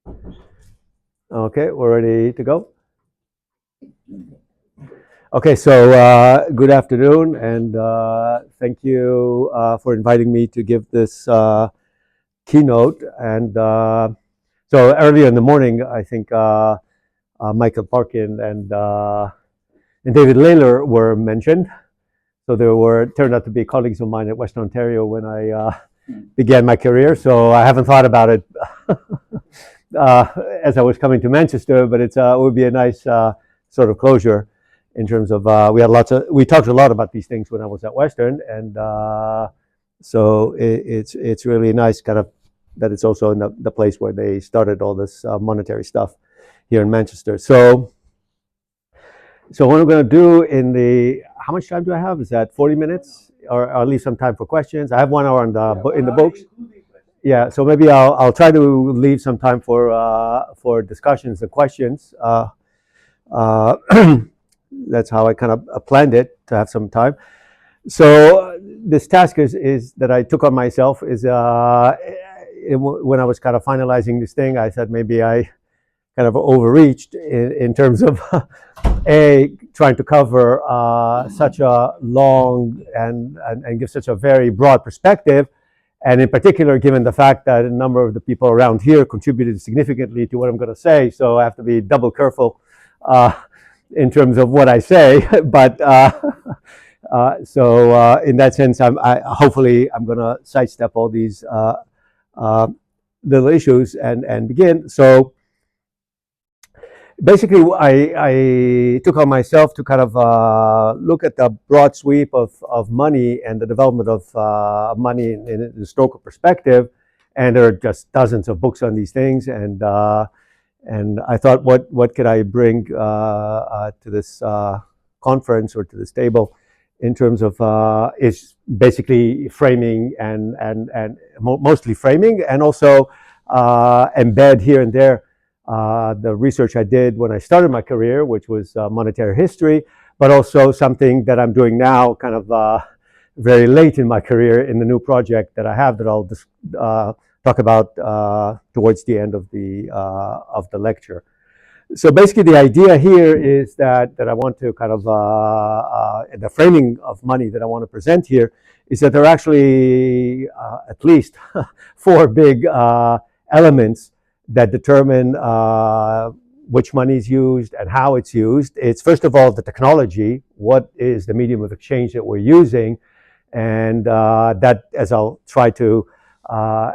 Okay, we're ready to go. Okay, so good afternoon, and thank you for inviting me to give this keynote. And so earlier in the morning, I think Michael Parkin and David Layler were mentioned. So they turned out to be colleagues of mine at Western Ontario when I began my career. So I haven't thought about it as I was coming to Manchester, but it would be a nice sort of closure in terms of we talked a lot about these things when I was at Western, and so it's really nice kind of that it's also in the place where they started all this monetary stuff here in Manchester. So what I'm going to do how much time do I have? Is that 40 minutes? Or I'll leave some time for questions. I have 1 hour in the books. Yeah, so maybe I'll try to leave some time for discussions and questions. That's how I kind of planned it, to have some time. So this task is that I took on myself is when I was kind of finalizing this thing, I said maybe I kind of overreached in terms of trying to cover such a long and give such a very broad perspective. And in particular, given the fact that a number of the people around here contributed significantly to what I'm going to say, so I have to be double careful in terms of what I say. But so in that sense, hopefully I'm going to sidestep all these little issues and begin. So basically, I took on myself to kind of look at the broad sweep of money and the development of money in a historical perspective. And there are just dozens of books on these things. And I thought, what could I bring to this conference or to this table in terms of is basically framing and mostly framing, and also embed here and there the research I did when I started my career, which was monetary history, but also something that I'm doing now, kind of very late in my career, in the new project that I have that I'll talk about towards the end of the lecture. So basically, the idea here is that I want to kind of the framing of money that I want to present here is that there are actually at least 4 big elements that determine which money is used and how it's used. It's first of all the technology. What is the medium of exchange that we're using? And that, as I'll try to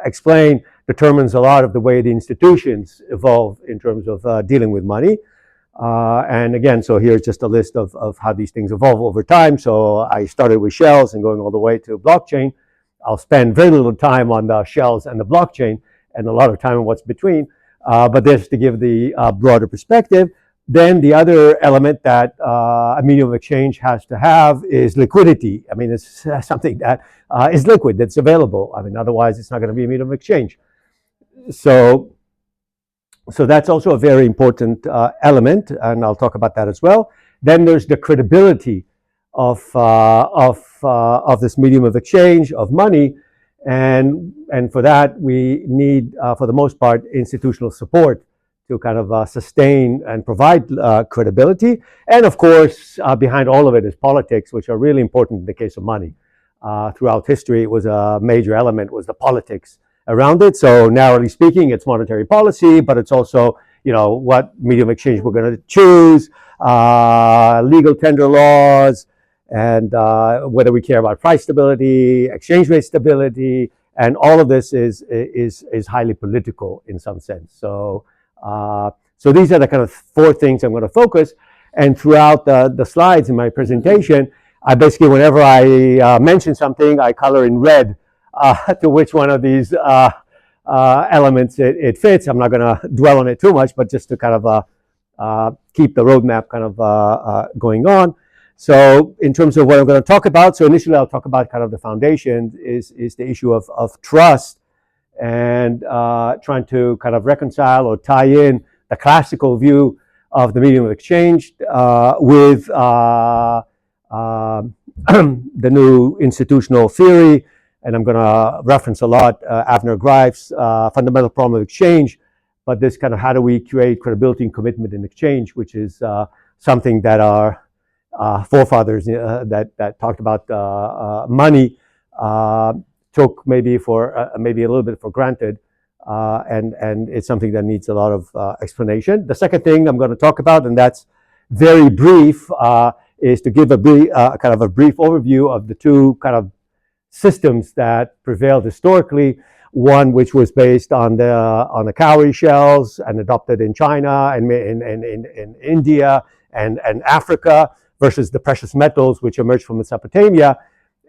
explain, determines a lot of the way the institutions evolve in terms of dealing with money. And again, so here's just a list of how these things evolve over time. So I started with shells and going all the way to blockchain. I'll spend very little time on the shells and the blockchain, and a lot of time on what's between, but just to give the broader perspective. Then the other element that a medium of exchange has to have is liquidity. I mean, it's something that is liquid, that's available. I mean, otherwise it's not going to be a medium of exchange. So that's also a very important element, and I'll talk about that as well. Then there's the credibility of this medium of exchange, of money. And for that, we need, for the most part, institutional support to kind of sustain and provide credibility. And of course, behind all of it is politics, which are really important in the case of money. Throughout history, it was a major element, was the politics around it. So narrowly speaking, it's monetary policy, but it's also, what medium of exchange we're going to choose, legal tender laws, and whether we care about price stability, exchange rate stability, and all of this is highly political in some sense. So these are the kind of 4 things I'm going to focus. And throughout the slides in my presentation, I basically, whenever I mention something, I color in red to which one of these elements it fits. I'm not going to dwell on it too much, but just to kind of keep the roadmap kind of going on. So in terms of what I'm going to talk about, so initially I'll talk about kind of the foundation is the issue of trust, and trying to kind of reconcile or tie in the classical view of the medium of exchange with the new institutional theory. And I'm going to reference a lot Avner Greif's fundamental problem of exchange, but this kind of how do we create credibility and commitment in exchange, which is something that our forefathers that talked about money took maybe a little bit for granted, and it's something that needs a lot of explanation. The second thing I'm going to talk about, and that's very brief, is to give a kind of a brief overview of the two kind of systems that prevailed historically. One which was based on the cowrie shells and adopted in China and in India and Africa, versus the precious metals which emerged from Mesopotamia.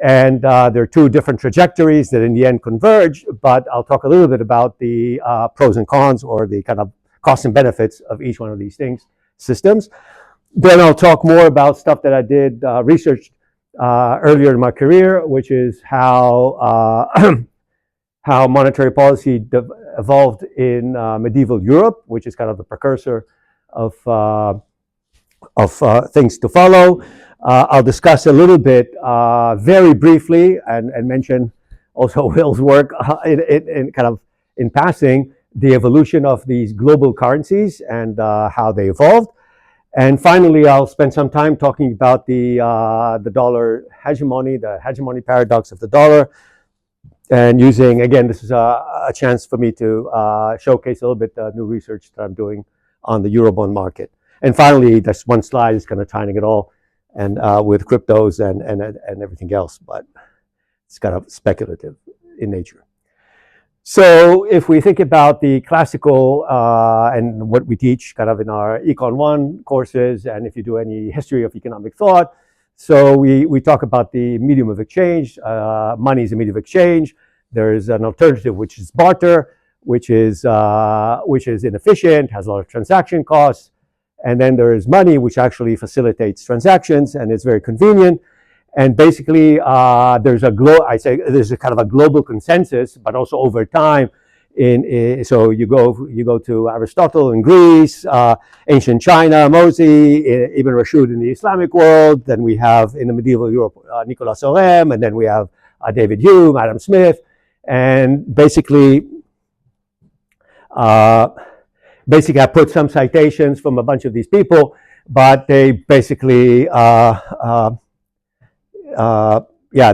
And there are two different trajectories that in the end converge, but I'll talk a little bit about the pros and cons, or the kind of costs and benefits of each one of these systems. Then I'll talk more about stuff that I did research earlier in my career, which is how how monetary policy evolved in medieval Europe, which is kind of the precursor of things to follow. I'll discuss a little bit, very briefly, and mention also Will's work in kind of in passing, the evolution of these global currencies and how they evolved. And finally, I'll spend some time talking about the dollar hegemony, the hegemony paradox of the dollar, and using, again, this is a chance for me to showcase a little bit the new research that I'm doing on the Eurobond market. And finally, this one slide is kind of tying it all, and with cryptos and everything else, but it's kind of speculative in nature. So if we think about the classical and what we teach kind of in our Econ 1 courses, and if you do any history of economic thought, so we talk about the medium of exchange. Money is a medium of exchange. There is an alternative, which is barter, which is inefficient, has a lot of transaction costs. And then there is money, which actually facilitates transactions and is very convenient. And basically, there's a kind of a global consensus, but also over time. So you go to Aristotle in Greece, ancient China, Mozi, Ibn Rashid in the Islamic world. Then we have in the medieval Europe, Nicolas Orem, and then we have David Hume, Adam Smith, and basically, I put some citations from a bunch of these people, but they basically,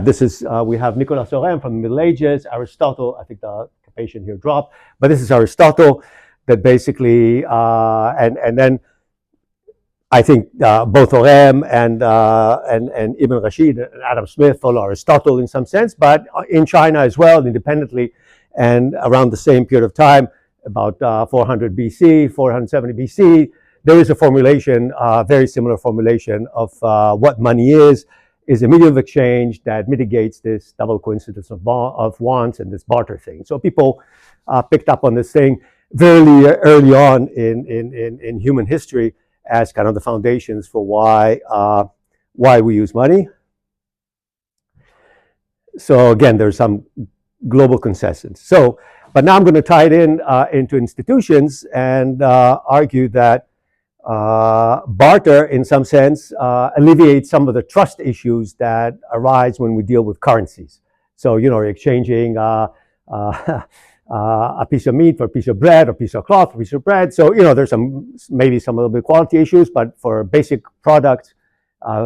this is, we have Nicolas Orem from the Middle Ages, Aristotle, I think the patient here dropped, but this is Aristotle that basically, and then I think both Orem and Ibn Rashid and Adam Smith follow Aristotle in some sense, but in China as well, independently, and around the same period of time, about 400 BC, 470 BC, there is a formulation, very similar formulation of what money is a medium of exchange that mitigates this double coincidence of wants and this barter thing. So people picked up on this thing very early on in human history as kind of the foundations for why we use money. So again, there's some global consensus. So, but now I'm going to tie it into institutions and argue that barter, in some sense, alleviates some of the trust issues that arise when we deal with currencies. So, you know, you're exchanging a piece of meat for a piece of bread, or a piece of cloth for a piece of bread. So, you know, there's maybe some little bit quality issues, but for basic products,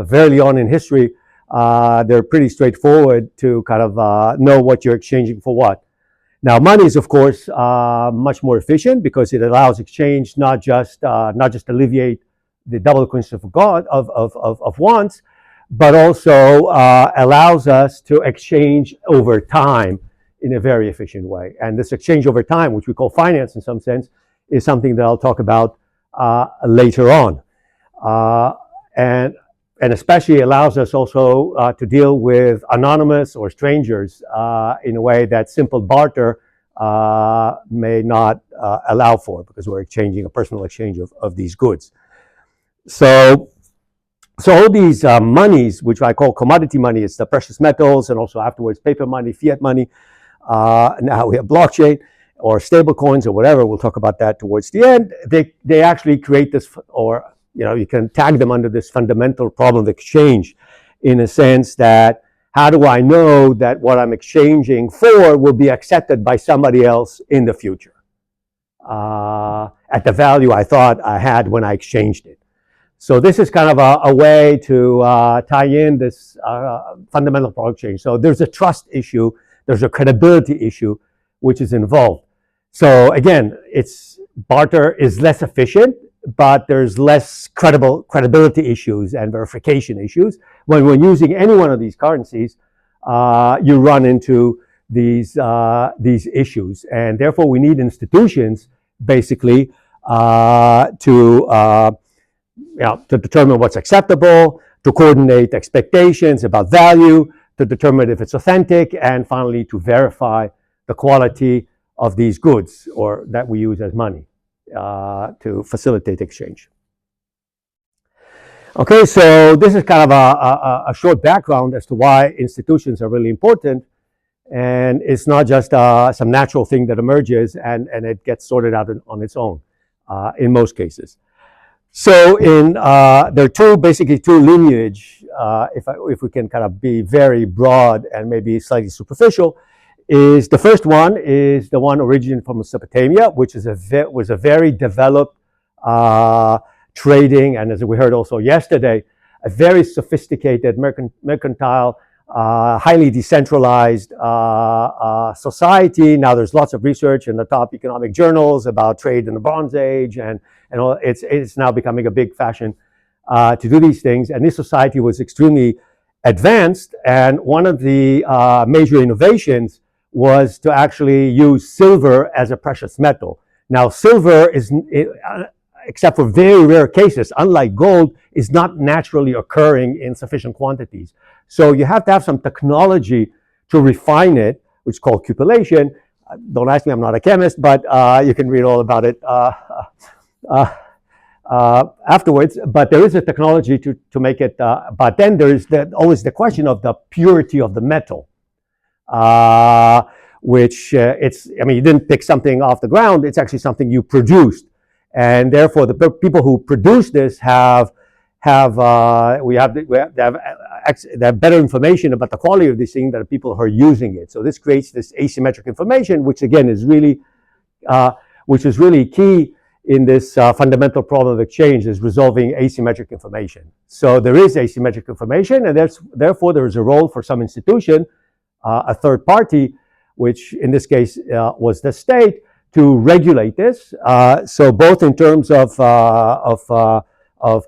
very early on in history, they're pretty straightforward to kind of know what you're exchanging for what. Now, money is, of course, much more efficient because it allows exchange not just alleviate the double coincidence of wants, but also allows us to exchange over time in a very efficient way. And this exchange over time, which we call finance in some sense, is something that I'll talk about later on. And especially allows us also to deal with anonymous or strangers in a way that simple barter may not allow for, because we're exchanging a personal exchange of these goods. So all these monies, which I call commodity money, it's the precious metals and also afterwards paper money, fiat money. Now we have blockchain or stable coins or whatever. We'll talk about that towards the end. They actually create this, or you know, you can tag them under this fundamental problem of exchange, in a sense that how do I know that what I'm exchanging for will be accepted by somebody else in the future? at the value I thought I had when I exchanged it. So this is kind of a way to tie in this fundamental product change. So there's a trust issue, there's a credibility issue, which is involved. So again, barter is less efficient, but there's less credibility issues and verification issues. When using any one of these currencies, you run into these issues, and therefore we need institutions basically to determine what's acceptable, to coordinate expectations about value, to determine if it's authentic, and finally to verify the quality of these goods or that we use as money to facilitate exchange. Okay, so this is kind of a short background as to why institutions are really important, and it's not just some natural thing that emerges and it gets sorted out on its own in most cases. So there are basically two lineage, if we can kind of be very broad and maybe slightly superficial, is the first one is the one originating from Mesopotamia, which was a very developed trading, and as we heard also yesterday, a very sophisticated mercantile, highly decentralized society. Now there's lots of research in the top economic journals about trade in the Bronze Age, and it's now becoming a big fashion to do these things. And this society was extremely advanced, and one of the major innovations was to actually use silver as a precious metal. Now silver is, except for very rare cases, unlike gold, is not naturally occurring in sufficient quantities. So you have to have some technology to refine it, which is called cupellation. Don't ask me, I'm not a chemist, but you can read all about it afterwards. But there is a technology to make it, but then there's always the question of the purity of the metal. Which you didn't pick something off the ground, it's actually something you produced. And therefore the people who produce this have better information about the quality of this thing than the people who are using it. So this creates this asymmetric information, which again is really key in this fundamental problem of exchange, is resolving asymmetric information. So there is asymmetric information, and therefore there is a role for some institution, a third party, which in this case was the state, to regulate this. So both in terms of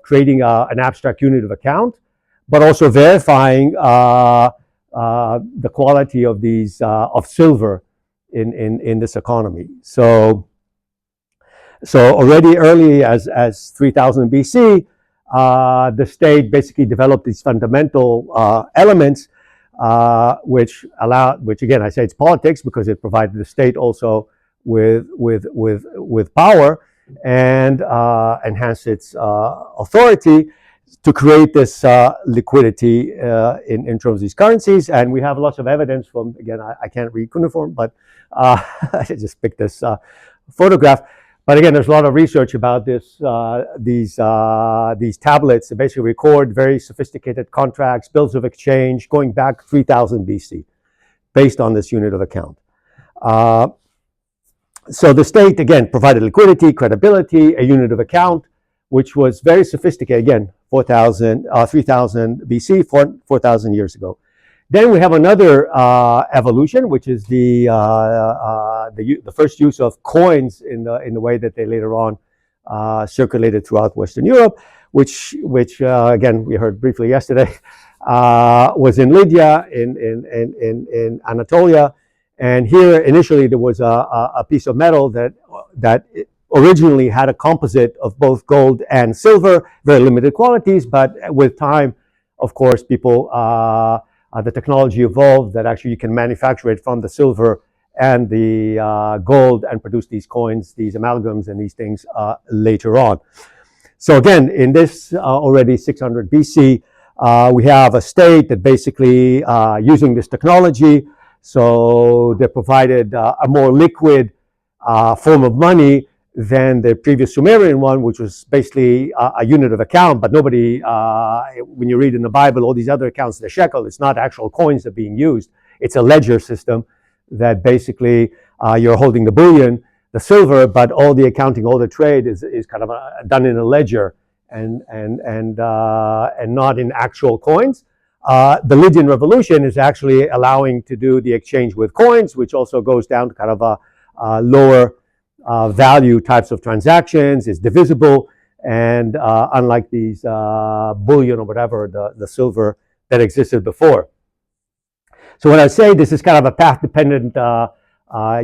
creating an abstract unit of account, but also verifying the quality of these of silver in this economy. So already early as 3000 BC, the state basically developed these fundamental elements, which again, I say it's politics because it provided the state also with power and enhance its authority to create this liquidity in terms of these currencies. And we have lots of evidence from, again, I can't read cuneiform, but I just picked this photograph. But again, there's a lot of research about this. These tablets that basically record very sophisticated contracts, bills of exchange, going back 3000 BC, based on this unit of account. So the state, again, provided liquidity, credibility, a unit of account, which was very sophisticated, again, 3000 BC, 4,000 years ago. Then we have another evolution, which is the first use of coins in the way that they later on circulated throughout Western Europe, which again, we heard briefly yesterday, was in Lydia, in Anatolia. And here, initially, there was a piece of metal that originally had a composite of both gold and silver, very limited quantities. But with time, of course, the technology evolved that actually you can manufacture it from the silver and the gold and produce these coins, these amalgams, and these things later on. So again, in this already 600 BC, we have a state that basically using this technology. So they provided a more liquid form of money than the previous Sumerian one, which was basically a unit of account. But nobody, when you read in the Bible, all these other accounts, the shekel, it's not actual coins that are being used. It's a ledger system that basically you're holding the bullion silver, but all the accounting, all the trade is kind of done in a ledger and not in actual coins. The Lydian revolution is actually allowing to do the exchange with coins, which also goes down to kind of a lower value types of transactions, is divisible, and unlike these bullion or whatever, the silver that existed before. So when I say this is kind of a path-dependent,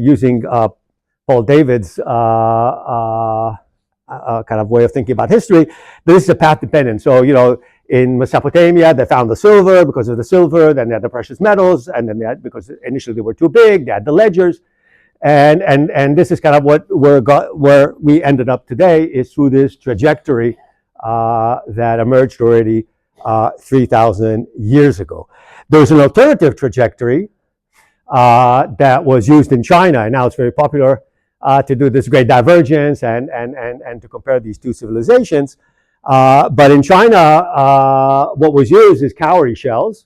using Paul David's kind of way of thinking about history, this is a path-dependent. So, you know, in Mesopotamia, they found the silver. Because of the silver, then they had the precious metals, and then they had, because initially they were too big, they had the ledgers. And this is kind of what where we ended up today, is through this trajectory that emerged already 3,000 years ago. There's an alternative trajectory that was used in China, and now it's very popular to do this great divergence and to compare these two civilizations. But in China, what was used is cowrie shells.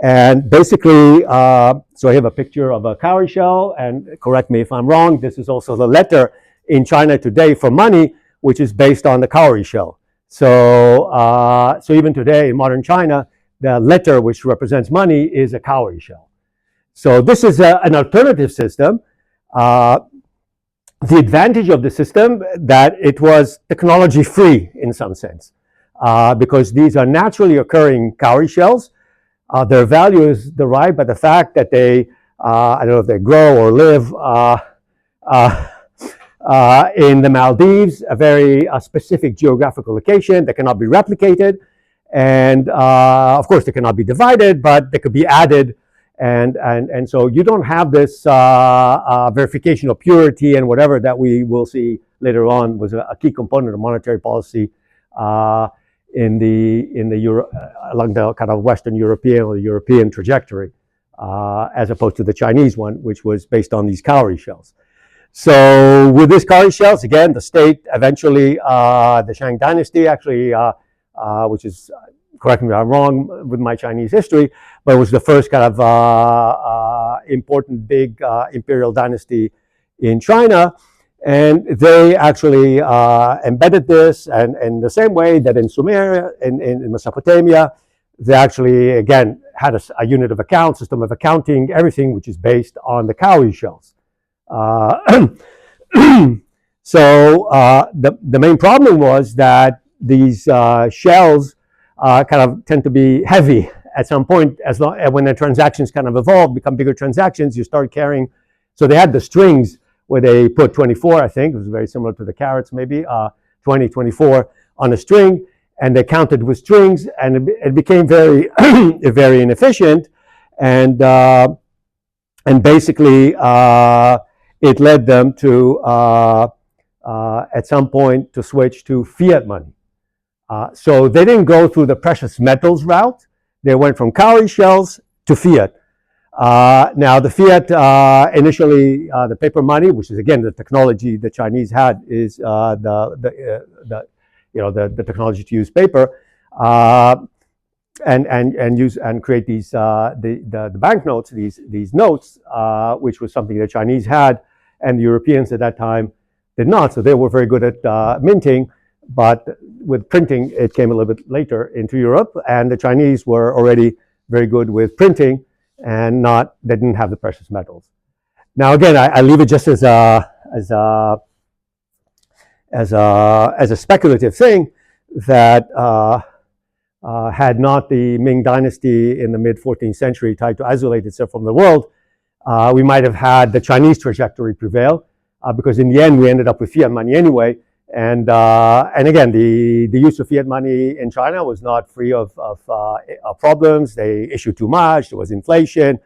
And basically, so I have a picture of a cowrie shell, and correct me if I'm wrong, this is also the letter in China today for money, which is based on the cowrie shell. So, so even today in modern China, the letter which represents money is a cowrie shell. So this is an alternative system. The advantage of the system that it was technology free in some sense, because these are naturally occurring cowrie shells. Their value is derived by the fact that they, I don't know if they grow or live in the Maldives, a very specific geographical location that cannot be replicated. And of course, they cannot be divided, but they could be added. And so you don't have this verification of purity and whatever that we will see later on was a key component of monetary policy along the kind of Western European or European trajectory, as opposed to the Chinese one, which was based on these cowrie shells. So with these cowrie shells, again, the state eventually, the Shang dynasty actually, which is, correct me if I'm wrong with my Chinese history, but it was the first kind of important big imperial dynasty in China. And they actually embedded this, and in the same way that in Sumeria, in Mesopotamia, they actually, again, had a unit of account, system of accounting, everything which is based on the cowrie shells. So the main problem was that these shells kind of tend to be heavy at some point. When the transactions kind of evolve, become bigger transactions, you start carrying. So they had the strings where they put 24, I think, it was very similar to the carats maybe, 20, 24 on a string, and they counted with strings, and it became very, very inefficient, and basically it led them to, at some point, to switch to fiat money. So they didn't go through the precious metals route, they went from cowrie shells to fiat. Now the fiat, initially the paper money, which is again the technology the Chinese had, is the technology to use paper and use and create these the banknotes, these notes, which was something the Chinese had, and the Europeans at that time did not. So they were very good at minting, but with printing it came a little bit later into Europe, and the Chinese were already very good with printing. And they didn't have the precious metals. Now again, I leave it just as a speculative thing that had not the Ming Dynasty in the mid 14th century tried to isolate itself from the world, we might have had the Chinese trajectory prevail, because in the end we ended up with fiat money anyway. And again, the use of fiat money in China was not free of problems. They issued too much, there was inflation,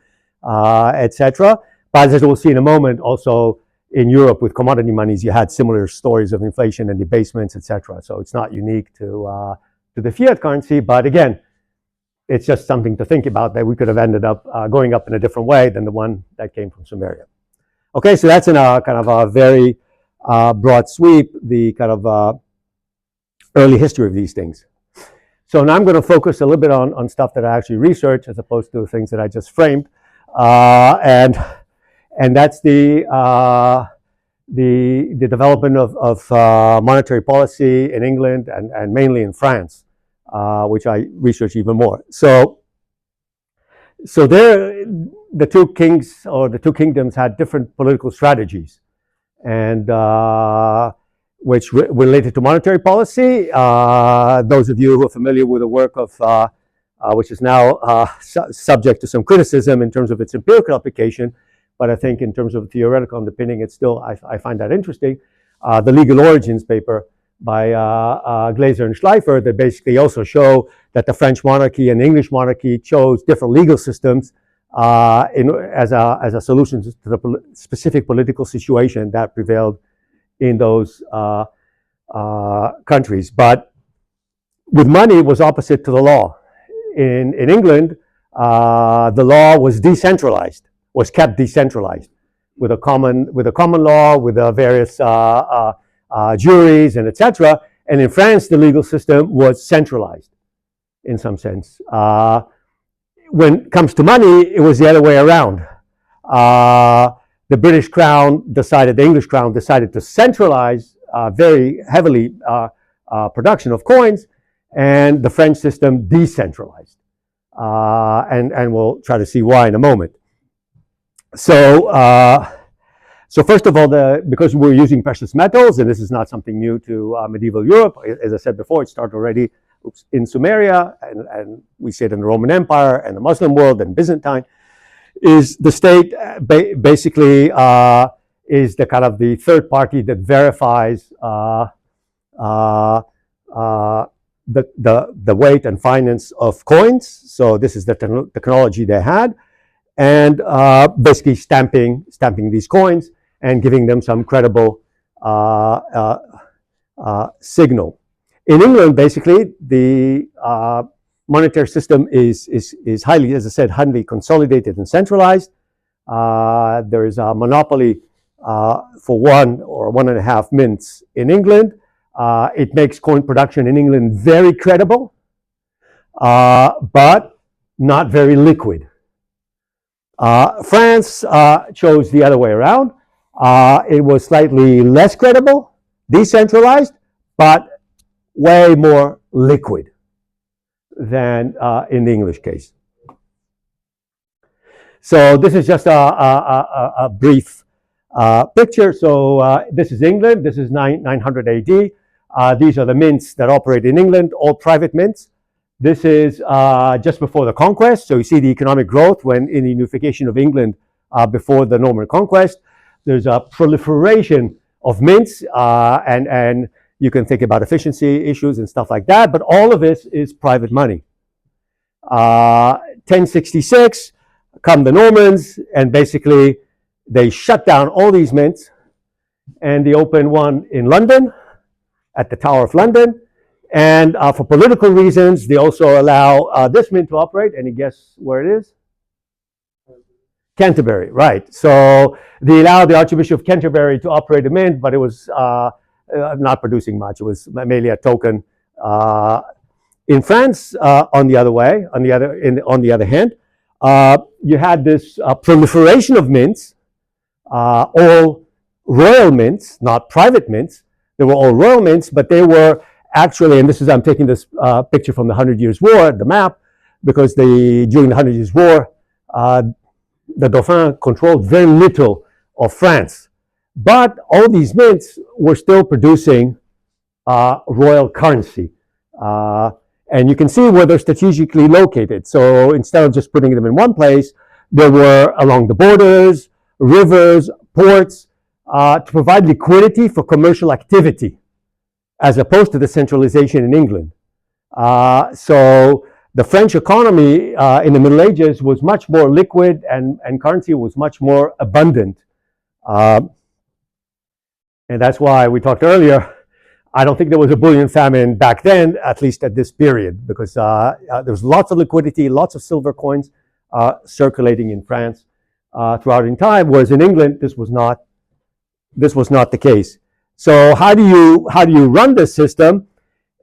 etc. But as we'll see in a moment, also in Europe with commodity monies, you had similar stories of inflation and debasements, etc. So it's not unique to the fiat currency, but again, it's just something to think about, that we could have ended up going up in a different way than the one that came from Sumeria. Okay, so that's in a kind of a very broad sweep, the kind of early history of these things. So now I'm going to focus a little bit on stuff that I actually researched as opposed to things that I just framed, and that's the the development of monetary policy in England and mainly in France, which I researched even more. So there, the two kings or the two kingdoms had different political strategies, and which related to monetary policy. Those of you who are familiar with the work of which is now subject to some criticism in terms of its empirical application, but I think in terms of theoretical underpinning, it's still, I find that interesting. The Legal Origins paper by Glaser and Schleifer that basically also show that the French monarchy and the English monarchy chose different legal systems as a solution to the specific political situation that prevailed in those countries. But with money, it was opposite to the law. In England, the law was decentralized, was kept decentralized, with a common law, with various juries and etc. And in France, the legal system was centralized, in some sense. When it comes to money, it was the other way around. The British Crown decided, the English Crown decided to centralize very heavily production of coins, and the French system decentralized. And we'll try to see why in a moment. So first of all, because we're using precious metals, and this is not something new to medieval Europe, as I said before, it started already in Sumeria, and we see it in the Roman Empire and the Muslim world and Byzantine, is the state basically is the kind of the third party that verifies the weight and finance of coins. So this is the technology they had, and basically stamping these coins and giving them some credible signal. In England, basically, the monetary system is highly, as I said, highly consolidated and centralized. There is a monopoly for 1 or 1.5 mints in England. It makes coin production in England very credible, but not very liquid. France chose the other way around. It was slightly less credible, decentralized, but way more liquid than in the English case. So this is just a brief picture. So this is England. This is 900 AD. These are the mints that operate in England, all private mints. This is just before the conquest. So you see the economic growth when in the unification of England before the Norman conquest. There's a proliferation of mints, and you can think about efficiency issues and stuff like that, but all of this is private money. 1066, come the Normans, and basically they shut down all these mints, and they open one in London, at the Tower of London, and for political reasons, they also allow this mint to operate. Any guess where it is? Canterbury, right. So they allowed the Archbishop of Canterbury to operate a mint, but it was not producing much. It was mainly a token. In France, on the other hand, you had this proliferation of mints, all royal mints, not private mints. They were all royal mints, but they were actually, and this is, I'm taking this picture from the 100 Years' War, the map, because during the 100 Years' War, the Dauphin controlled very little of France. But all these mints were still producing royal currency. And you can see where they're strategically located. So instead of just putting them in one place, they were along the borders, rivers, ports, to provide liquidity for commercial activity, as opposed to the centralization in England. So the French economy in the Middle Ages was much more liquid, and currency was much more abundant. And that's why we talked earlier, I don't think there was a bullion famine back then, at least at this period, because there was lots of liquidity, lots of silver coins circulating in France throughout in time, whereas in England, this was not the case. So how do you run this system?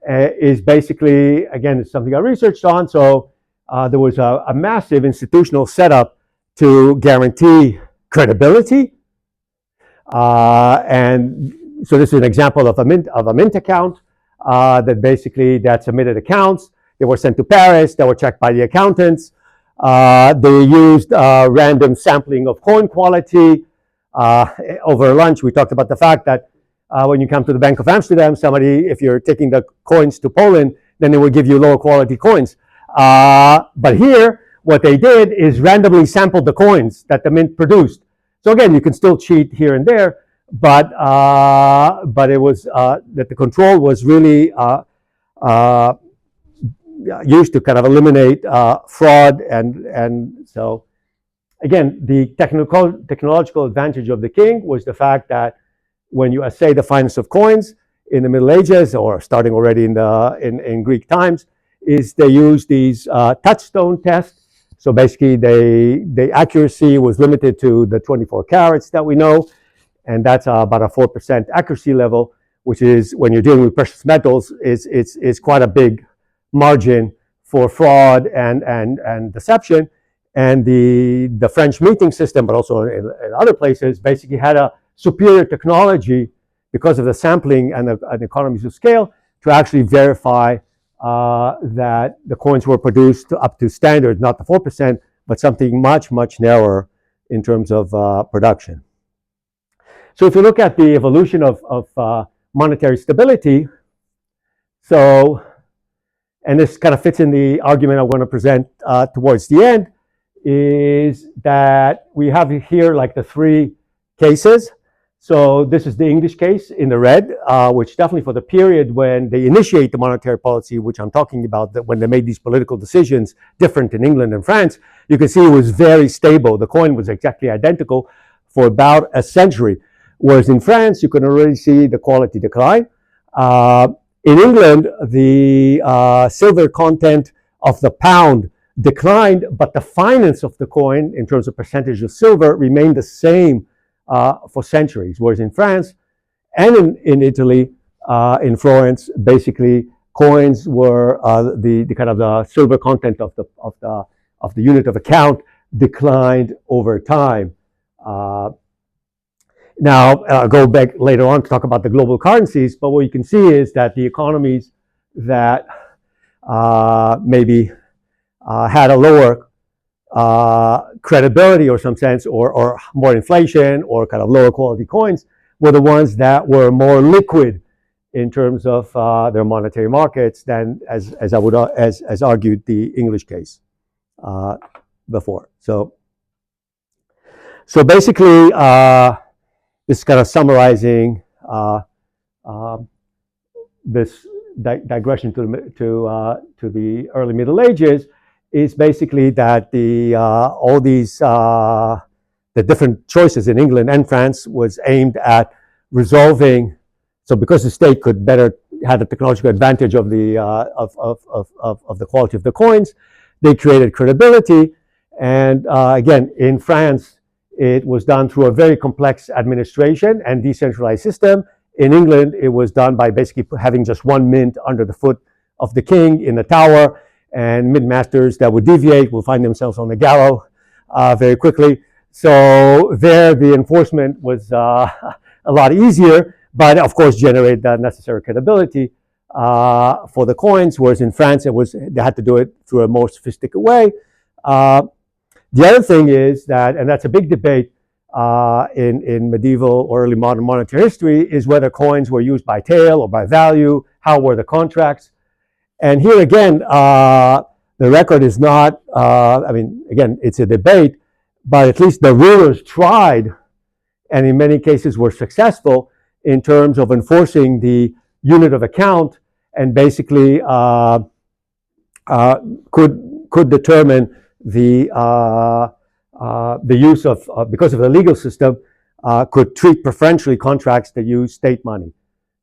Is basically, again, it's something I researched on. So there was a massive institutional setup to guarantee credibility. And so this is an example of a mint account that basically that submitted accounts. They were sent to Paris. They were checked by the accountants. They used random sampling of coin quality. Over lunch, we talked about the fact that when you come to the Bank of Amsterdam, somebody, if you're taking the coins to Poland, then they will give you lower quality coins. But here, what they did is randomly sampled the coins that the mint produced. So again, you can still cheat here and there, but it was that the control was really used to kind of eliminate fraud, and so again, the technological advantage of the king was the fact that when you assay the fineness of coins in the Middle Ages, or starting already in Greek times, is they use these touchstone tests. So basically, the accuracy was limited to the 24 carats that we know, and that's about a 4% accuracy level, which is, when you're dealing with precious metals, is quite a big margin for fraud and deception. And the French meeting system, but also in other places, basically had a superior technology because of the sampling and the economies of scale to actually verify that the coins were produced up to standard, not the 4%, but something much, much narrower in terms of production. So if you look at the evolution of monetary stability, so, and this kind of fits in the argument I'm going to present towards the end, is that we have here like the three cases. So this is the English case in the red, which definitely for the period when they initiate the monetary policy, which I'm talking about, that when they made these political decisions different in England and France, you can see it was very stable. The coin was exactly identical for about a century. Whereas in France, you can already see the quality decline. In England, the silver content of the pound declined, but the fineness of the coin in terms of percentage of silver remained the same for centuries. Whereas in France and in Italy, in Florence, basically coins were the kind of the silver content of the unit of account declined over time. Now, I'll go back later on to talk about the global currencies, but what you can see is that the economies that maybe had a lower credibility or some sense, or more inflation, or kind of lower quality coins, were the ones that were more liquid in terms of their monetary markets than, as argued the English case before. So basically, this is kind of summarizing this digression to the early Middle Ages, is basically that all these the different choices in England and France was aimed at resolving. So because the state could better had the technological advantage of the quality of the coins, they created credibility. And again, in France, it was done through a very complex administration and decentralized system. In England, it was done by basically having just one mint under the foot of the king in the tower, and mint masters that would deviate will find themselves on the gallows very quickly. So there, the enforcement was a lot easier, but of course generated the necessary credibility for the coins. Whereas in France, they had to do it through a more sophisticated way. The other thing is that, and that's a big debate in medieval or early modern monetary history, is whether coins were used by tale or by value. How were the contracts? And here again, the record is not, I mean, again, it's a debate, but at least the rulers tried, and in many cases were successful in terms of enforcing the unit of account, and basically could determine the use of, because of the legal system, could treat preferentially contracts that use state money.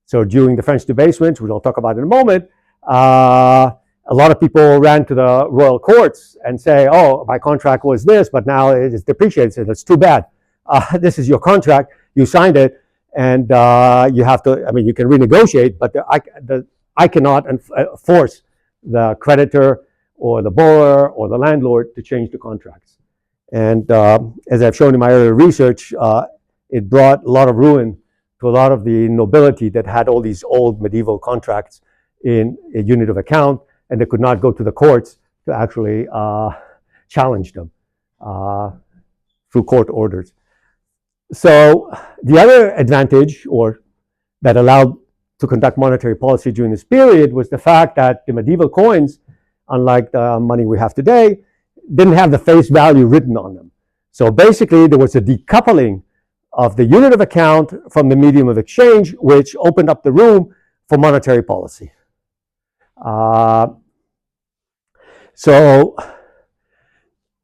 So during the French debasement, which I'll talk about in a moment, a lot of people ran to the royal courts and say, oh, my contract was this, but now it is depreciated. So it's too bad. This is your contract. You signed it, and you have to, I mean, you can renegotiate, but I cannot force the creditor or the borrower or the landlord to change the contracts. And as I've shown in my earlier research, it brought a lot of ruin to a lot of the nobility that had all these old medieval contracts in a unit of account, and they could not go to the courts to actually challenge them through court orders. So the other advantage, or that allowed to conduct monetary policy during this period, was the fact that the medieval coins, unlike the money we have today, didn't have the face value written on them. So basically, there was a decoupling of the unit of account from the medium of exchange, which opened up the room for monetary policy. So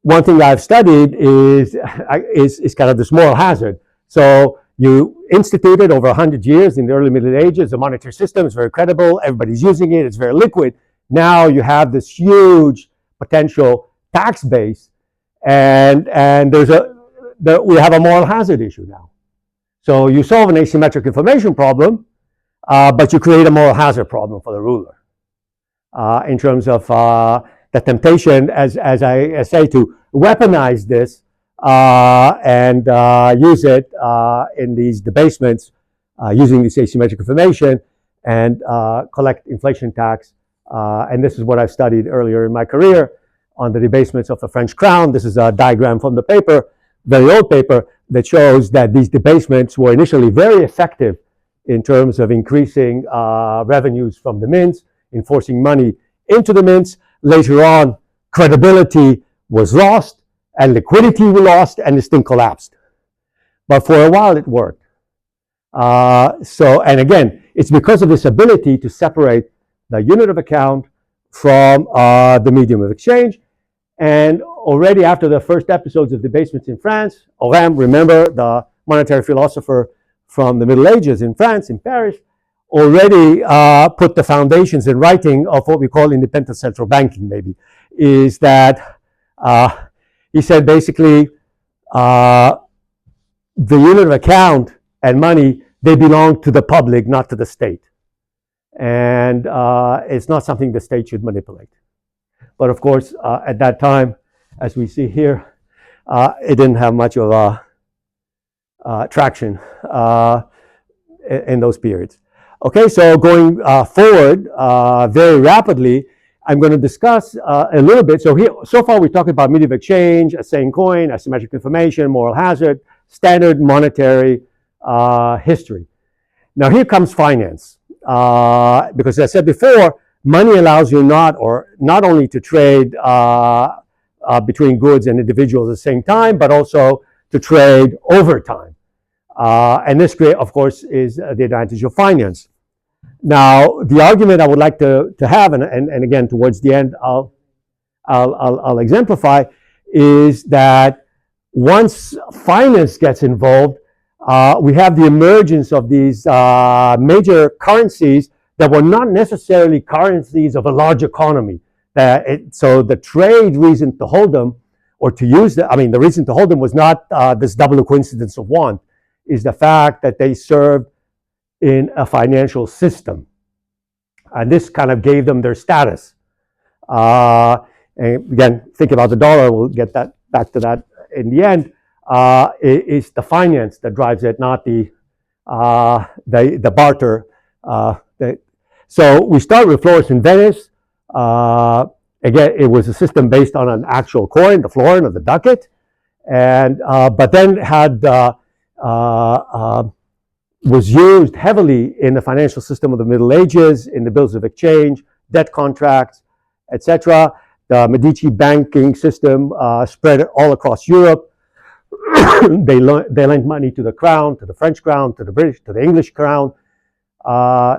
one thing I've studied is kind of this moral hazard. So you instituted over 100 years in the early Middle Ages, the monetary system is very credible, everybody's using it, it's very liquid. Now you have this huge potential tax base, and we have a moral hazard issue now. So you solve an asymmetric information problem, but you create a moral hazard problem for the ruler in terms of the temptation, as I say, to weaponize this and use it in these debasements using this asymmetric information and collect inflation tax. And this is what I've studied earlier in my career on the debasements of the French crown. This is a diagram from the paper, very old paper, that shows that these debasements were initially very effective in terms of increasing revenues from the mints, enforcing money into the mints. Later on, credibility was lost and liquidity was lost, and this thing collapsed. But for a while it worked. And again, it's because of this ability to separate the unit of account from the medium of exchange. And already after the first episodes of debasements in France, Oram, remember, the monetary philosopher from the Middle Ages in France, in Paris, already put the foundations in writing of what we call independent central banking, maybe, is that he said basically the unit of account and money, they belong to the public, not to the state. And it's not something the state should manipulate. But of course, at that time, as we see here, it didn't have much of a traction in those periods. Okay, so going forward very rapidly, I'm going to discuss a little bit. So here, so far we talked about medium of exchange, a same coin, asymmetric information, moral hazard, standard monetary history. Now here comes finance, because as I said before, money allows you not only to trade between goods and individuals at the same time, but also to trade over time. And this, of course, is the advantage of finance. Now, the argument I would like to have, and again, towards the end, I'll exemplify, is that once finance gets involved, we have the emergence of these major currencies that were not necessarily currencies of a large economy. So the trade reason to hold them, or to use them, the reason to hold them was not this double coincidence of want, is the fact that they served in a financial system. And this kind of gave them their status. And again, think about the dollar, we'll get back to that in the end. It's the finance that drives it, not the barter. So we start with Florence in Venice. Again, it was a system based on an actual coin, the florin or the ducat, and but then had was used heavily in the financial system of the Middle Ages, in the bills of exchange, debt contracts, etc. The Medici banking system spread all across Europe. They lent money to the crown, to the French crown, to the British, to the English crown.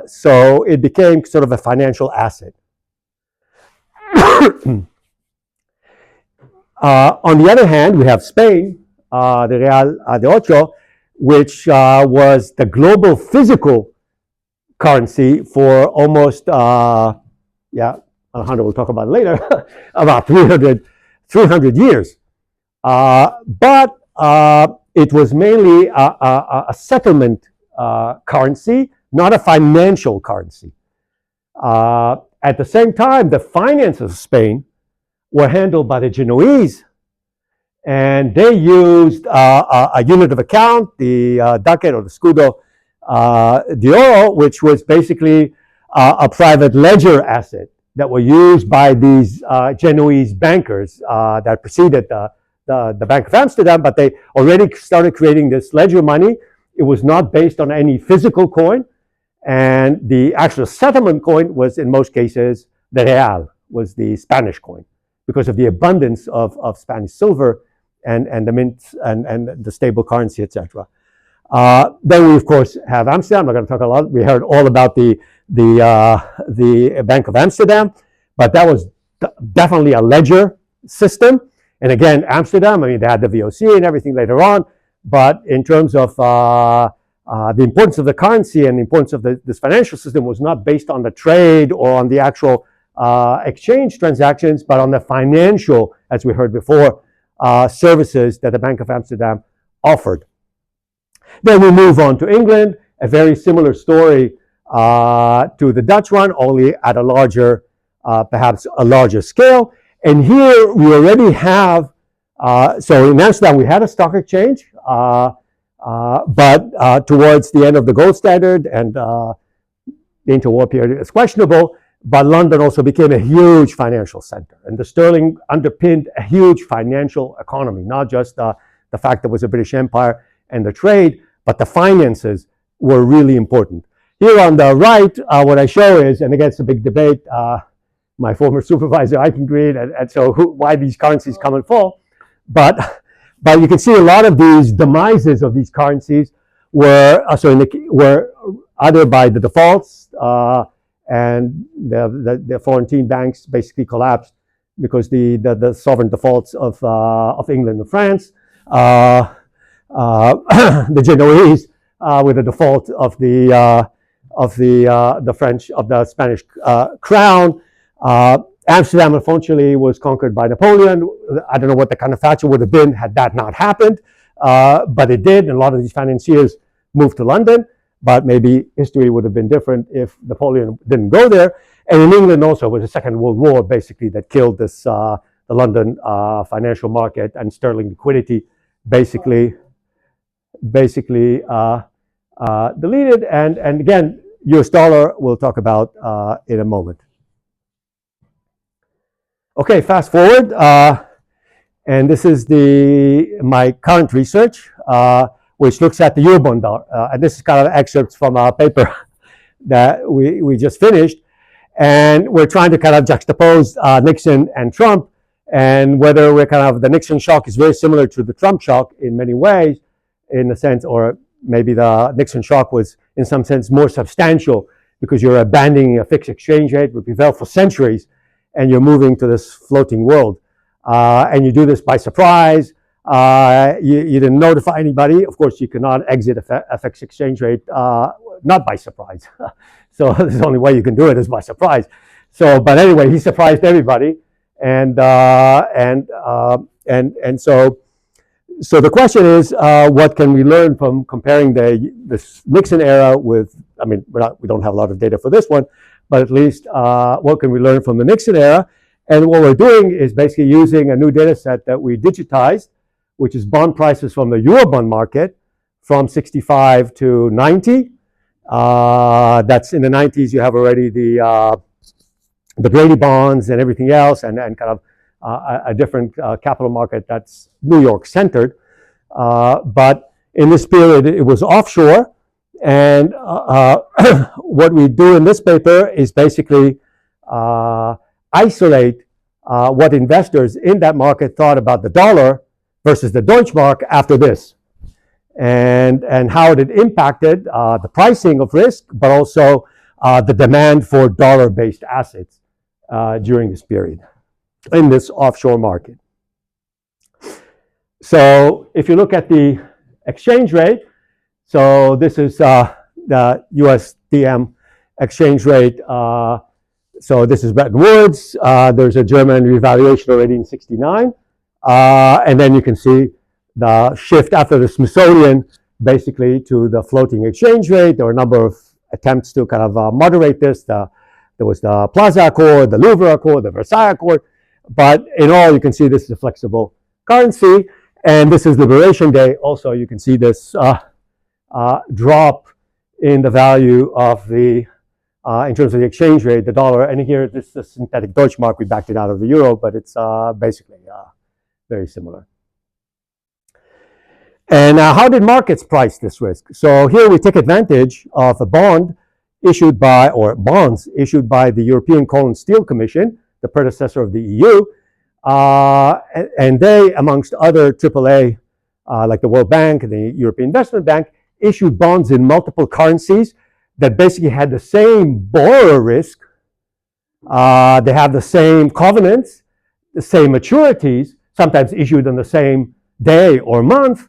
So it became sort of a financial asset. On the other hand, we have Spain, the Real de Ocho, which was the global physical currency for almost, Alejandro will talk about it later, about 300 years. But it was mainly a settlement currency, not a financial currency. At the same time, the finances of Spain were handled by the Genoese, and they used a unit of account, the ducat or the scudo di oro, which was basically a private ledger asset that were used by these Genoese bankers that preceded the Bank of Amsterdam, but they already started creating this ledger money. It was not based on any physical coin, and the actual settlement coin was, in most cases, the real, was the Spanish coin, because of the abundance of Spanish silver and the mints and the stable currency, etc. Then we, of course, have Amsterdam. We're going to talk a lot. We heard all about the Bank of Amsterdam, but that was definitely a ledger system. And again, Amsterdam, I mean, they had the VOC and everything later on, but in terms of the importance of the currency and the importance of this financial system was not based on the trade or on the actual exchange transactions, but on the financial, as we heard before, services that the Bank of Amsterdam offered. Then we move on to England, a very similar story to the Dutch one, only at a larger, perhaps a larger scale. And here we already have, so in Amsterdam we had a stock exchange, but towards the end of the gold standard and the interwar period is questionable, but London also became a huge financial center. And the sterling underpinned a huge financial economy, not just the fact that it was a British Empire and the trade, but the finances were really important. Here on the right, what I show is, and again, it's a big debate, my former supervisor, Eichengreen, and so why these currencies come and fall. But you can see a lot of these demises of these currencies were were either by the defaults and the Florentine banks basically collapsed because the sovereign defaults of England and France, the Genoese with the default of the French, of the Spanish crown. Amsterdam, unfortunately, was conquered by Napoleon. I don't know what the counterfactual would have been had that not happened, but it did, and a lot of these financiers moved to London, but maybe history would have been different if Napoleon didn't go there. And in England also, it was the Second World War, basically, that killed this the London financial market, and sterling liquidity basically deleted. And again, US dollar we'll talk about in a moment. Okay, fast forward, and this is my current research, which looks at the Eurobond dollar. And this is kind of excerpts from a paper that we just finished. And we're trying to kind of juxtapose Nixon and Trump, and whether we're kind of, the Nixon shock is very similar to the Trump shock in many ways, in a sense, or maybe the Nixon shock was in some sense more substantial because you're abandoning a fixed exchange rate which prevailed for centuries, and you're moving to this floating world. And you do this by surprise. You didn't notify anybody. Of course, you cannot exit a fixed exchange rate not by surprise. So the only way you can do it is by surprise. So, but anyway, he surprised everybody, and so the question is, what can we learn from comparing this Nixon era with? I mean, we don't have a lot of data for this one, but at least what can we learn from the Nixon era? And what we're doing is basically using a new data set that we digitized, which is bond prices from the Eurobond market from 65 to 90. That's in the 90s. You have already the Brady bonds and everything else, and kind of a different capital market that's New York centered. But in this period, it was offshore. And what we do in this paper is basically isolate what investors in that market thought about the dollar versus the Deutschmark after this, and how it impacted the pricing of risk, but also the demand for dollar-based assets during this period in this offshore market. So if you look at the exchange rate, so this is the USDM exchange rate. So this is Bretton Woods. There's a German revaluation already in '69. And then you can see the shift after the Smithsonian basically to the floating exchange rate. There were a number of attempts to kind of moderate this. There was the Plaza Accord, the Louvre Accord, the Versailles Accord. But in all, you can see this is a flexible currency. And this is Liberation Day. Also, you can see this drop in the value of the, in terms of the exchange rate, the dollar. And here, this is a synthetic Deutschmark. We backed it out of the euro, but it's basically very similar. And how did markets price this risk? So here we take advantage of a bond issued by, or bonds issued by the European Coal and Steel Commission, the predecessor of the EU. And they, amongst other AAA, like the World Bank and the European Investment Bank, issued bonds in multiple currencies that basically had the same borrower risk. They have the same covenants, the same maturities, sometimes issued on the same day or month,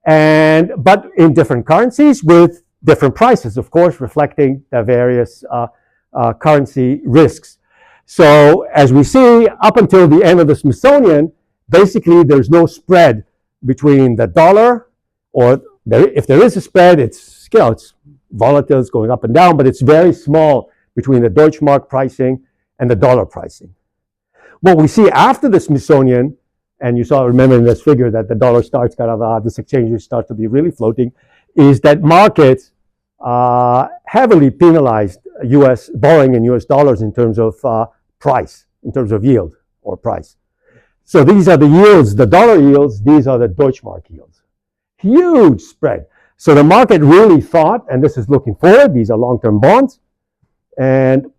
but in different currencies with different prices, of course, reflecting the various currency risks. So as we see, up until the end of the Smithsonian, basically there's no spread between the dollar, or if there is a spread, it's volatile, it's going up and down, but it's very small between the Deutschmark pricing and the dollar pricing. What we see after the Smithsonian, and you saw, remember in this figure that the dollar starts kind of, this exchange rate starts to be really floating, is that markets heavily penalized US borrowing in US dollars in terms of price, in terms of yield or price. So these are the yields, the dollar yields, these are the Deutschmark yields. Huge spread. So the market really thought, and this is looking forward, these are long-term bonds. And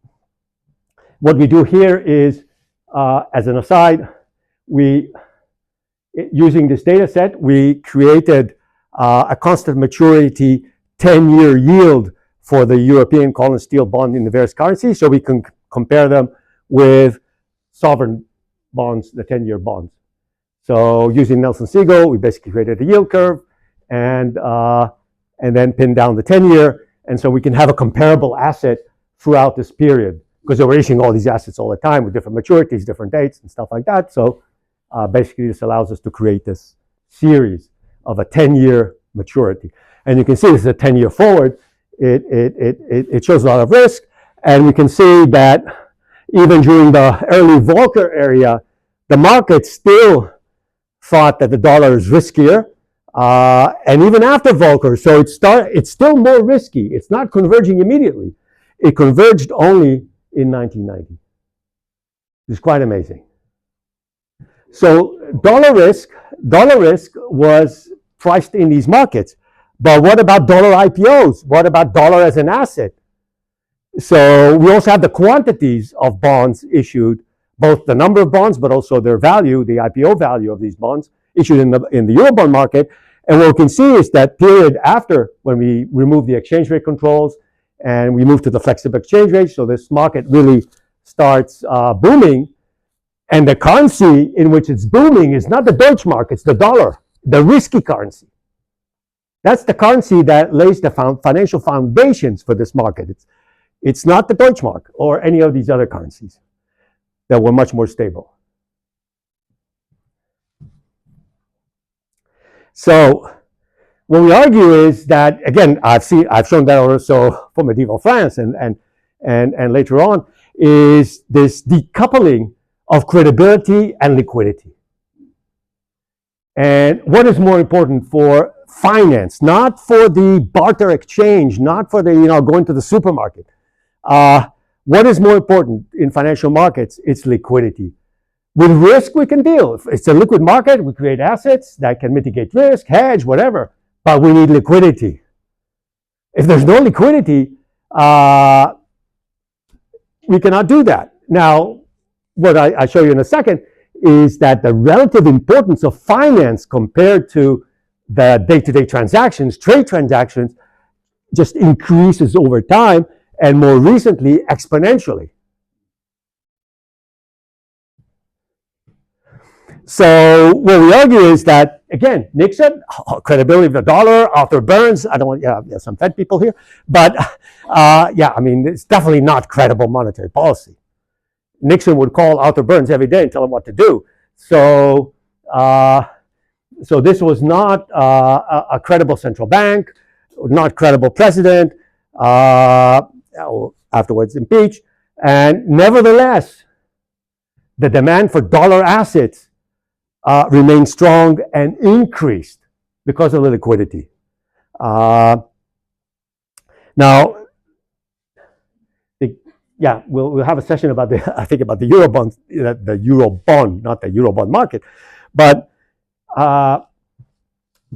what we do here is, as an aside, using this data set, we created a constant maturity 10-year yield for the European coal and steel bond in the various currencies, so we can compare them with sovereign bonds, the 10-year bonds. So using Nelson Siegel, we basically created a yield curve and then pinned down the 10-year, and so we can have a comparable asset throughout this period, because we're issuing all these assets all the time with different maturities, different dates, and stuff like that. So basically, this allows us to create this series of a 10-year maturity. And you can see this is a 10-year forward. It shows a lot of risk, and we can see that even during the early Volcker area, the market still thought that the dollar is riskier, and even after Volcker, so it's still more risky. It's not converging immediately. It converged only in 1990. It's quite amazing. So dollar risk was priced in these markets. But what about dollar IPOs? What about dollar as an asset? So we also have the quantities of bonds issued, both the number of bonds, but also their value, the IPO value of these bonds issued in the Eurobond market. And what we can see is that period after, when we remove the exchange rate controls and we move to the flexible exchange rate, so this market really starts booming. And the currency in which it's booming is not the Deutschmark, it's the dollar, the risky currency. That's the currency that lays the financial foundations for this market. It's not the Deutschmark or any of these other currencies that were much more stable. So what we argue is that, again, I've shown that also for medieval France and later on, is this decoupling of credibility and liquidity. And what is more important for finance, not for the barter exchange, not for the, going to the supermarket. What is more important in financial markets? It's liquidity. With risk, we can deal. If it's a liquid market, we create assets that can mitigate risk, hedge, whatever, but we need liquidity. If there's no liquidity, we cannot do that. Now, what I show you in a second is that the relative importance of finance compared to the day-to-day transactions, trade transactions, just increases over time, and more recently, exponentially. So what we argue is that, again, Nixon, credibility of the dollar, Arthur Burns, I don't want, some Fed people here, but it's definitely not credible monetary policy. Nixon would call Arthur Burns every day and tell him what to do. So this was not a credible central bank, not credible president, afterwards impeached. And nevertheless, the demand for dollar assets remained strong and increased because of the liquidity. Now, yeah, we'll have a session about I think about the Eurobond, the Eurobond, not the Eurobond market, but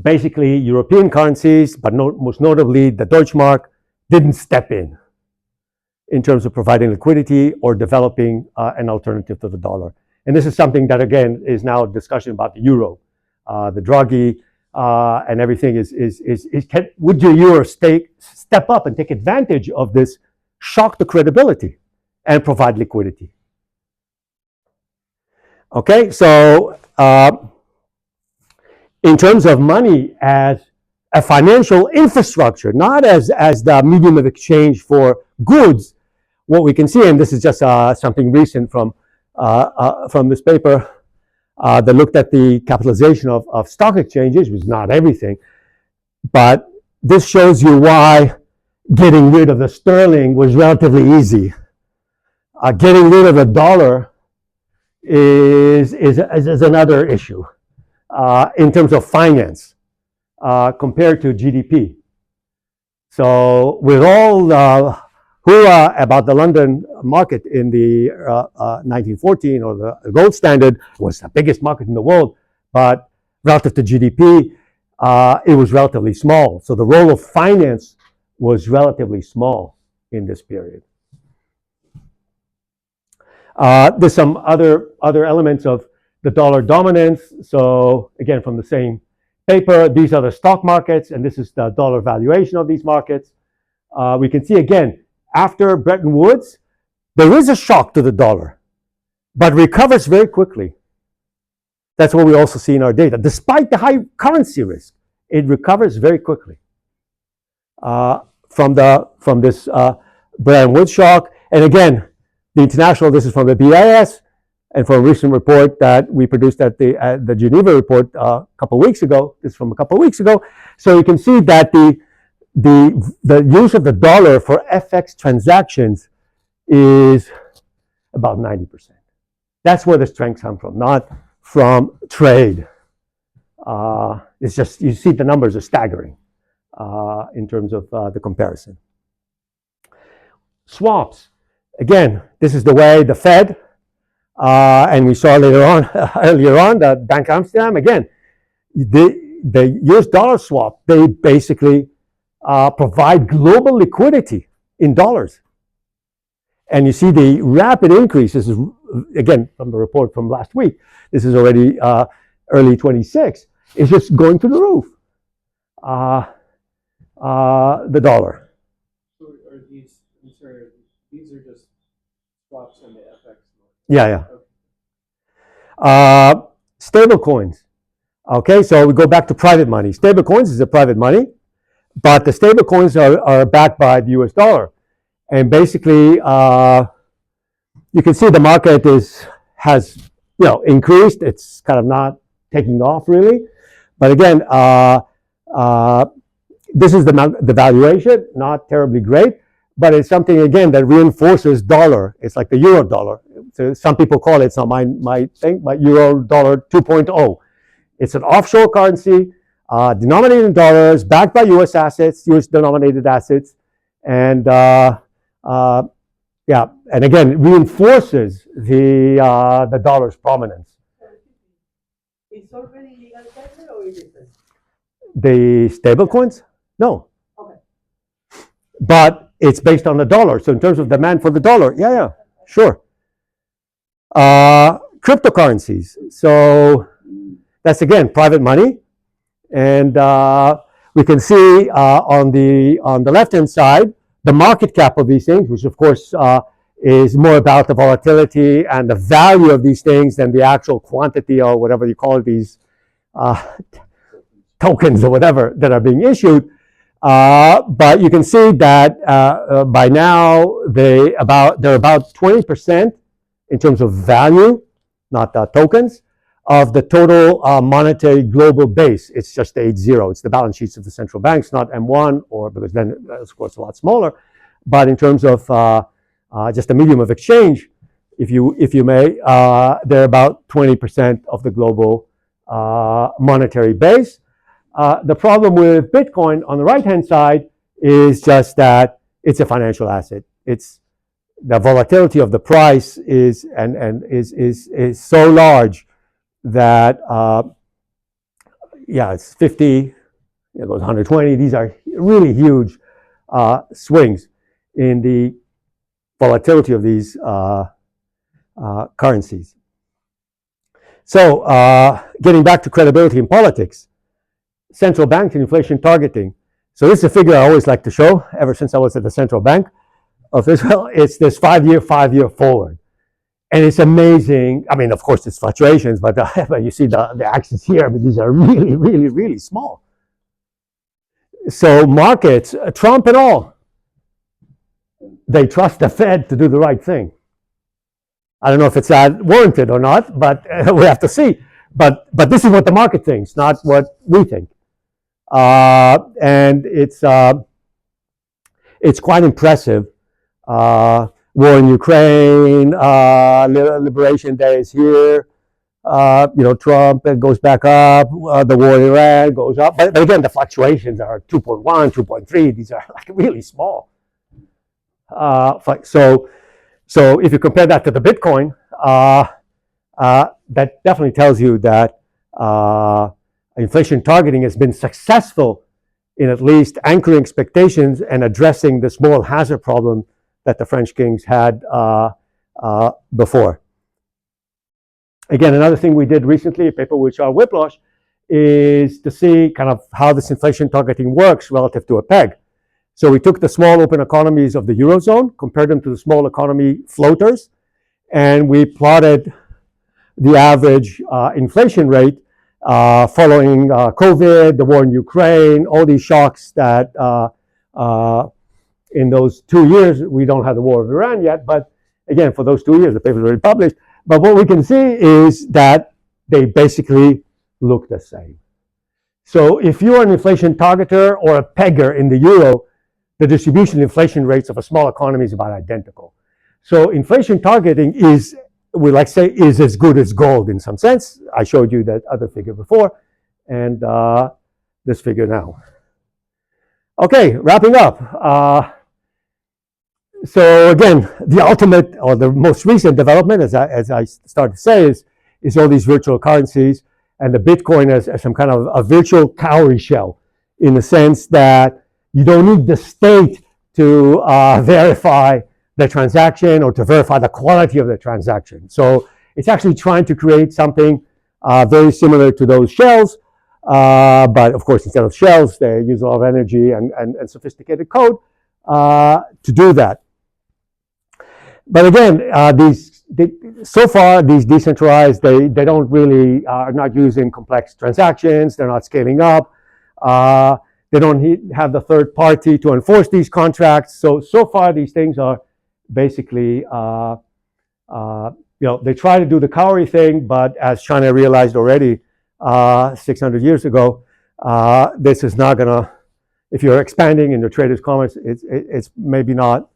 basically European currencies, but most notably the Deutschmark, didn't step in terms of providing liquidity or developing an alternative to the dollar. And this is something that, again, is now a discussion about the euro. The Draghi and everything would your euro step up and take advantage of this shock to credibility and provide liquidity? Okay, so in terms of money as a financial infrastructure, not as the medium of exchange for goods, what we can see, and this is just something recent from this paper that looked at the capitalization of stock exchanges, which is not everything, but this shows you why getting rid of the sterling was relatively easy. Getting rid of the dollar is another issue in terms of finance compared to GDP. So with all hoorah about the London market in the 1914, or the gold standard, was the biggest market in the world, but relative to GDP, it was relatively small. So the role of finance was relatively small in this period. There's some other elements of the dollar dominance. So again, from the same paper, these are the stock markets, and this is the dollar valuation of these markets. We can see again, after Bretton Woods, there is a shock to the dollar, but recovers very quickly. That's what we also see in our data. Despite the high currency risk, it recovers very quickly from this Bretton Woods shock. And again, the international, this is from the BIS, and from a recent report that we produced at the Geneva report a couple of weeks ago. This is from a couple of weeks ago. So you can see that the use of the dollar for FX transactions is about 90%. That's where the strengths come from, not from trade. It's just, you see the numbers are staggering in terms of the comparison. Swaps. Again, this is the way the Fed, and we saw later on, earlier on, the Bank of Amsterdam, again, the US dollar swap, they basically provide global liquidity in dollars. And you see the rapid increases, again, from the report from last week, this is already early 26, it's just going through the roof, the dollar. So are these, I'm sorry, these are just swaps on the FX? Yeah. Okay. Stable coins. Okay, so we go back to private money. Stable coins is a private money, but the stable coins are backed by the US dollar. And basically, you can see the market has increased. It's kind of not taking off really. But again, this is the valuation, not terribly great, but it's something, again, that reinforces dollar. It's like the euro dollar. So some people call it, it's not my thing, but euro dollar 2.0. It's an offshore currency, denominated in dollars, backed by US assets, US denominated assets, and yeah, and again, it reinforces the dollar's prominence. It's already legal tender or is it? The stable coins? No. Okay. But it's based on the dollar. So in terms of demand for the dollar, yeah, sure. Cryptocurrencies. So that's, again, private money. And we can see on the left-hand side, the market cap of these things, which of course is more about the volatility and the value of these things than the actual quantity or whatever you call it, these tokens or whatever that are being issued. But you can see that by now they're about 20% in terms of value, not tokens, of the total monetary global base. It's just 80. It's the balance sheets of the central banks, not M1, or because then it's of course a lot smaller. But in terms of just a medium of exchange, if you may, they're about 20% of the global monetary base. The problem with Bitcoin on the right-hand side is just that it's a financial asset. It's the volatility of the price is so large that it's 50, it goes 120. These are really huge swings in the volatility of these currencies. So getting back to credibility in politics, central bank and inflation targeting. So this is a figure I always like to show ever since I was at the central bank of Israel. It's this 5-year forward. And it's amazing. I mean, of course, it's fluctuations, but you see the axes here. I mean, these are really, really, really small. So markets, Trump and all, they trust the Fed to do the right thing. I don't know if it's warranted or not, but we have to see. But this is what the market thinks, not what we think. And it's quite impressive. War in Ukraine, Liberation Day is here. Trump goes back up. The war in Iran goes up. But again, the fluctuations are 2.1, 2.3. These are like really small. So if you compare that to the Bitcoin, that definitely tells you that inflation targeting has been successful in at least anchoring expectations and addressing this moral hazard problem that the French kings had before. Again, another thing we did recently, a paper with Charles Whiplash, is to see kind of how this inflation targeting works relative to a peg. So we took the small open economies of the Eurozone, compared them to the small economy floaters, and we plotted the average inflation rate following COVID, the war in Ukraine, all these shocks that in those 2 years, we don't have the war of Iran yet, but again, for those 2 years, the paper is already published. But what we can see is that they basically look the same. So if you're an inflation targeter or a pegger in the euro, the distribution inflation rates of a small economy is about identical. So inflation targeting is, we like to say, is as good as gold in some sense. I showed you that other figure before, and this figure now. Okay, wrapping up. So again, the ultimate or the most recent development, as I started to say, is all these virtual currencies and the Bitcoin as some kind of a virtual cowrie shell, in the sense that you don't need the state to verify the transaction or to verify the quality of the transaction. So it's actually trying to create something very similar to those shells, but of course, instead of shells, they use a lot of energy and sophisticated code to do that. But again, so far these decentralized, they don't really are not using complex transactions. They're not scaling up. They don't have the third party to enforce these contracts. So far these things are basically, they try to do the cowrie thing, but as China realized already 600 years ago, this is not gonna. If you're expanding in your traders' commerce, it's maybe not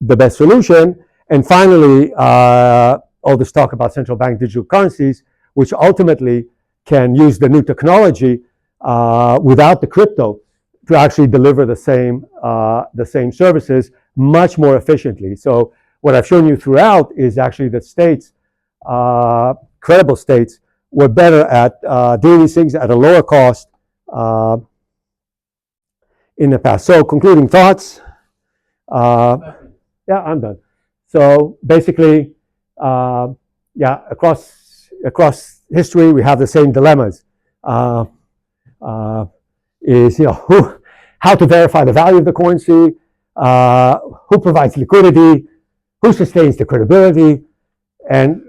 the best solution. And finally, all this talk about central bank digital currencies, which ultimately can use the new technology without the crypto to actually deliver the same services much more efficiently. So what I've shown you throughout is actually that states, credible states, were better at doing these things at a lower cost in the past. So concluding thoughts. Yeah, I'm done. So basically, across history, we have the same dilemmas. How to verify the value of the currency, who provides liquidity, who sustains the credibility, and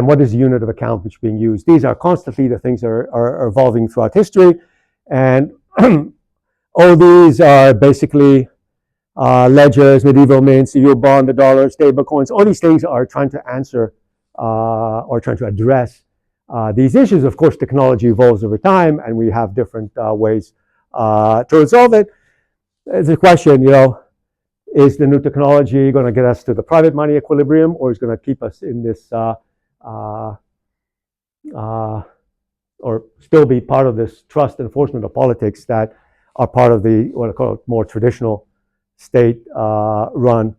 what is the unit of account which is being used. These are constantly the things that are evolving throughout history, and all these are basically ledgers, medieval mints, the euro bond, the dollar, stable coins. All these things are trying to answer or trying to address these issues. Of course, technology evolves over time, and we have different ways to resolve it. It's a question, is the new technology going to get us to the private money equilibrium, or is it going to keep us in this or still be part of this trust enforcement of politics that are part of the, what I call more traditional state-run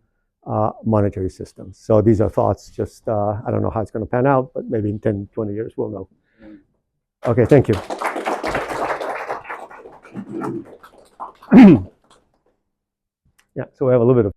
monetary systems. So these are thoughts, just, I don't know how it's going to pan out, but maybe in 10, 20 years we'll know. Okay, thank you. Yeah, so we have a little bit of